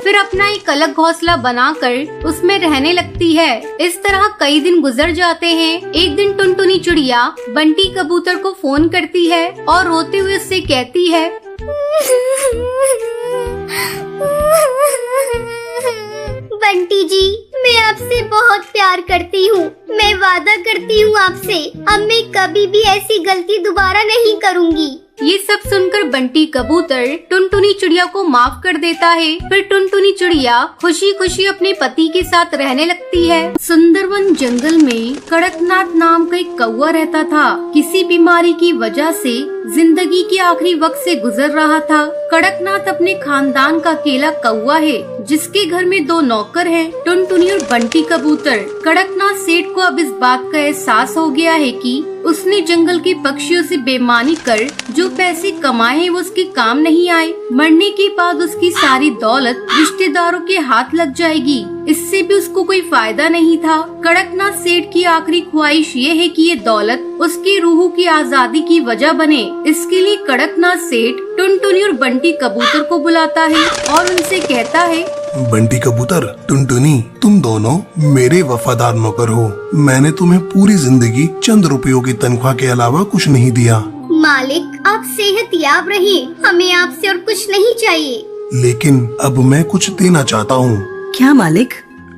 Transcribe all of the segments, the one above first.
फिर अपना एक अलग घोंसला बनाकर उसमें रहने लगती है। इस तरह कई दिन गुजर जाते हैं। एक दिन टुनटुनी चिड़िया बंटी कबूतर को फोन करती है और रोते हुए उससे कहती है, बंटी जी, मैं आपसे बहुत प्यार करती हूँ। मैं वादा करती हूँ आपसे, अब मैं कभी भी ऐसी गलती दोबारा नहीं करूँगी। ये सब सुनकर बंटी कबूतर टुनटुनी चिड़िया को माफ कर देता है। फिर टुनटुनी चिड़िया खुशी खुशी अपने पति के साथ रहने लगती है। सुंदरवन जंगल में कड़कनाथ नाम का एक कौवा रहता था। किसी बीमारी की वजह से जिंदगी के आखिरी वक्त से गुजर रहा था। कड़कनाथ अपने खानदान का अकेला कौवा है, जिसके घर में 2 नौकर हैं, टुनटुनी और बंटी कबूतर। कड़कनाथ सेठ को अब इस बात का एहसास हो गया है कि उसने जंगल के पक्षियों से बेईमानी कर जो पैसे कमाए हैं वो उसके काम नहीं आए। मरने के बाद उसकी सारी दौलत रिश्तेदारों के हाथ लग जाएगी। इससे भी उसको कोई फायदा नहीं था। कड़कनाथ सेठ की आखिरी ख्वाहिश ये है कि ये दौलत उसकी रूह की आजादी की वजह बने। इसके लिए कड़कनाथ सेठ टुनटुनी और बंटी कबूतर को बुलाता है और उनसे कहता है, बंटी कबूतर, टुनटुनी, तुम दोनों मेरे वफादार नौकर हो। मैंने तुम्हें पूरी जिंदगी चंद रुपयों की तनख्वाह के अलावा कुछ नहीं दिया। मालिक, आप सेहतयाब रहें, हमें आपसे और कुछ नहीं चाहिए। लेकिन अब मैं कुछ देना चाहता हूँ। क्या मालिक?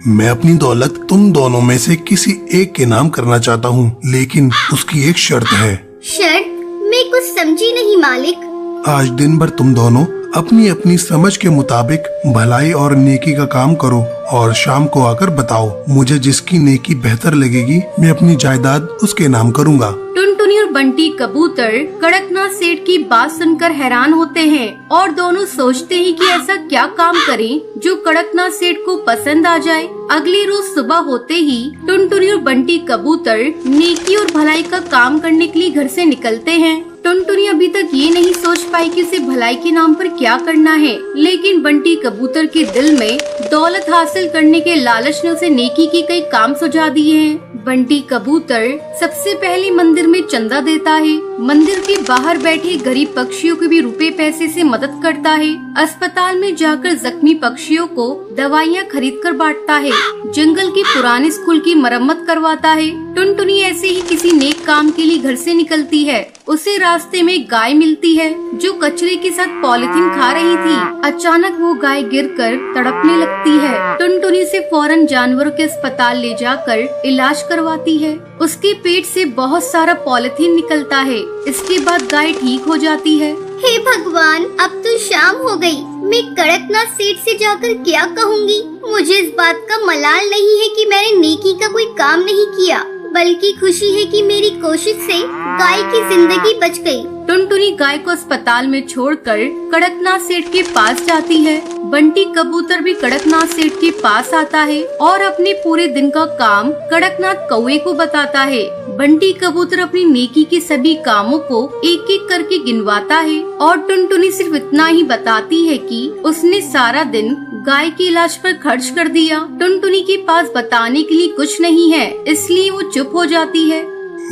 मैं अपनी दौलत तुम दोनों में से किसी एक के नाम करना चाहता हूँ, लेकिन उसकी एक शर्त है। शर्त? मैं कुछ समझी नहीं मालिक। आज दिन भर तुम दोनों अपनी अपनी समझ के मुताबिक भलाई और नेकी का काम करो और शाम को आकर बताओ। मुझे जिसकी नेकी बेहतर लगेगी मैं अपनी जायदाद उसके नाम करूँगा। टुनटुनी और बंटी कबूतर कड़कनाथ सेठ की बात सुनकर हैरान होते हैं और दोनों सोचते हैं कि ऐसा क्या काम करें जो कड़कनाथ सेठ को पसंद आ जाए। अगली रोज सुबह होते ही टुनटुनी और बंटी कबूतर नेकी और भलाई का काम करने के लिए घर से निकलते हैं। टुनटुनी अभी तक ये नहीं सोच पाई कि उसे भलाई के नाम पर क्या करना है, लेकिन बंटी कबूतर के दिल में दौलत हासिल करने के लालच ने उसे नेकी के कई काम सुझा दिए हैं। बंटी कबूतर सबसे पहले मंदिर में चंदा देता है, मंदिर के बाहर बैठे गरीब पक्षियों को भी रुपए पैसे से मदद करता है, अस्पताल में जाकर जख्मी पक्षियों को दवाइयाँ खरीद कर बांटता है, जंगल के पुराने स्कूल की मरम्मत करवाता है। टुनटुनी ऐसे ही किसी नेक काम के लिए घर से निकलती है। उसे रास्ते में गाय मिलती है जो कचरे के साथ पॉलिथीन खा रही थी। अचानक वो गाय गिरकर तड़पने लगती है। टुनटुनी से फौरन जानवरों के अस्पताल ले जाकर इलाज करवाती है। उसके पेट से बहुत सारा पॉलिथीन निकलता है। इसके बाद गाय ठीक हो जाती है। हे भगवान, अब तो शाम हो गई। मैं कड़कनाथ सेठ से जाकर क्या कहूँगी? मुझे इस बात का मलाल नहीं है कि मैंने नेकी का कोई काम नहीं किया, बल्कि खुशी है कि मेरी कोशिश से गाय की जिंदगी बच गई। टुनटुनी गाय को अस्पताल में छोड़कर कड़कनाथ सेठ के पास जाती है। बंटी कबूतर भी कड़कनाथ सेठ के पास आता है और अपने पूरे दिन का काम कड़कनाथ कौवे को बताता है। बंटी कबूतर अपनी नेकी के सभी कामों को एक एक करके गिनवाता है और टुनटुनी सिर्फ इतना ही बताती है कि उसने सारा दिन गाय के इलाज पर खर्च कर दिया। टुनटुनी के पास बताने के लिए कुछ नहीं है, इसलिए वो चुप हो जाती है।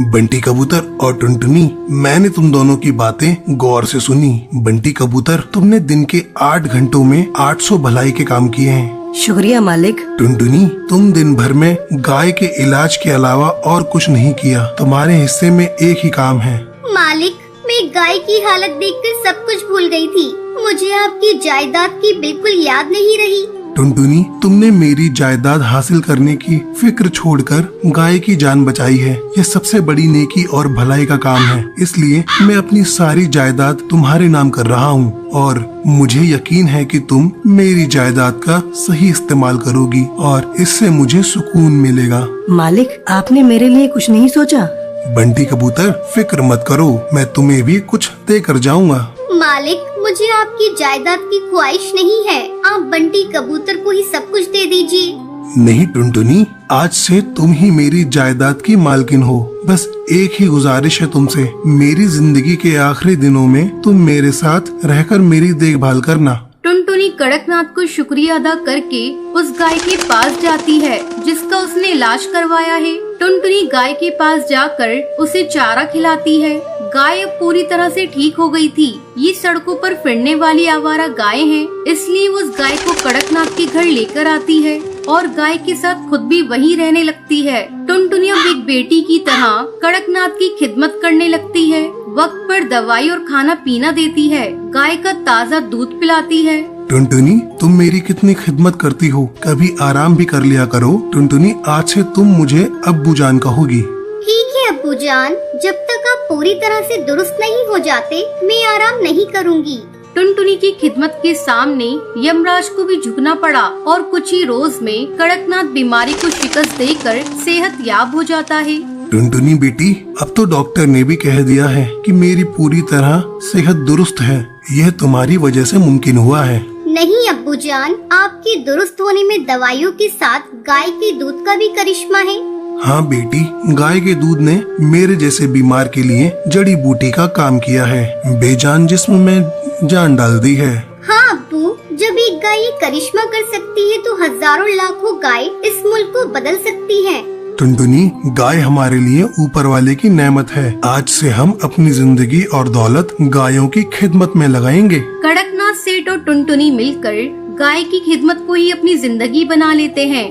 बंटी कबूतर और टुनटुनी, मैंने तुम दोनों की बातें गौर से सुनी। बंटी कबूतर, तुमने दिन के 8 घंटों में 800 भलाई के काम किए हैं। शुक्रिया मालिक। टुनटुनी, तुम दिन भर में गाय के इलाज के अलावा और कुछ नहीं किया। तुम्हारे हिस्से में एक ही काम है। मालिक, मैं गाय की हालत देखकर सब कुछ भूल गई थी। मुझे आपकी जायदाद की बिल्कुल याद नहीं रही। टुनटुनी, तुमने मेरी जायदाद हासिल करने की फिक्र छोड़कर गाय की जान बचाई है। यह सबसे बड़ी नेकी और भलाई का काम है, इसलिए मैं अपनी सारी जायदाद तुम्हारे नाम कर रहा हूँ और मुझे यकीन है कि तुम मेरी जायदाद का सही इस्तेमाल करोगी और इससे मुझे सुकून मिलेगा। मालिक, आपने मेरे लिए कुछ नहीं सोचा? बंटी कबूतर, फिक्र मत करो, मैं तुम्हें भी कुछ दे कर जाऊँगा। मालिक, मुझे आपकी जायदाद की ख्वाहिश नहीं है। आप बंटी कबूतर को ही सब कुछ दे दीजिए। नहीं टुनटुनी, आज से तुम ही मेरी जायदाद की मालकिन हो। बस एक ही गुजारिश है तुमसे, मेरी जिंदगी के आखिरी दिनों में तुम मेरे साथ रहकर मेरी देखभाल करना। टुनटुनी कड़कनाथ को शुक्रिया अदा करके उस गाय के पास जाती है जिसका उसने इलाज करवाया है। टुनटुनी गाय के पास जाकर उसे चारा खिलाती है। गाय अब पूरी तरह से ठीक हो गई थी। ये सड़कों पर फिरने वाली आवारा गाय हैं, इसलिए वो उस गाय को कड़कनाथ के घर लेकर आती है और गाय के साथ खुद भी वहीं रहने लगती है। टुनटुनी अब एक बेटी की तरह कड़कनाथ की खिदमत करने लगती है। वक्त पर दवाई और खाना पीना देती है, गाय का ताज़ा दूध पिलाती है। टुनटुनी, तुम मेरी कितनी खिदमत करती हो, कभी आराम भी कर लिया करो। टुनटुनी, आज से तुम मुझे अब्बू जान कहोगी। ठीक है अब्बू जान, जब तक आप पूरी तरह से दुरुस्त नहीं हो जाते मैं आराम नहीं करूँगी। टुनटुनी की खिदमत के सामने यमराज को भी झुकना पड़ा और कुछ ही रोज में कड़कनाथ बीमारी को शिकस्त देकर सेहत याब हो जाता है। टुनटुनी बेटी, अब तो डॉक्टर ने भी कह दिया है कि मेरी पूरी तरह सेहत दुरुस्त है। यह तुम्हारी वजह से मुमकिन हुआ है। नहीं अब्बू जान, आपके दुरुस्त होने में दवाइयों के साथ गाय के दूध का भी करिश्मा है। हाँ बेटी, गाय के दूध ने मेरे जैसे बीमार के लिए जड़ी बूटी का काम किया है, बेजान जिस्म में जान डाल दी है। हाँ अब्बू, जब एक गाय ये करिश्मा कर सकती है तो हजारों लाखों गाय इस मुल्क को बदल सकती है। टुनटुनी, गाय हमारे लिए ऊपर वाले की नेमत है। आज से हम अपनी जिंदगी और दौलत गायों की खिदमत में लगाएंगे। कड़कनाथ सेठ और टुनटुनी मिलकर गाय की खिदमत को ही अपनी जिंदगी बना लेते हैं।